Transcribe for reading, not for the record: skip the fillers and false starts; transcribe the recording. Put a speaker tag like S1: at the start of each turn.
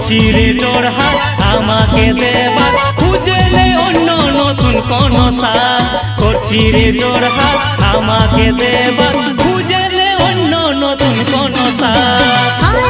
S1: করছি রে তোর হাত আমাকে দেবার, খুঁজেলে অন্য নতুন কোন সাথ। করছি রে তোর হাত আমাকে দেবার, খুঁজেলে অন্য নতুন কোন সাথ।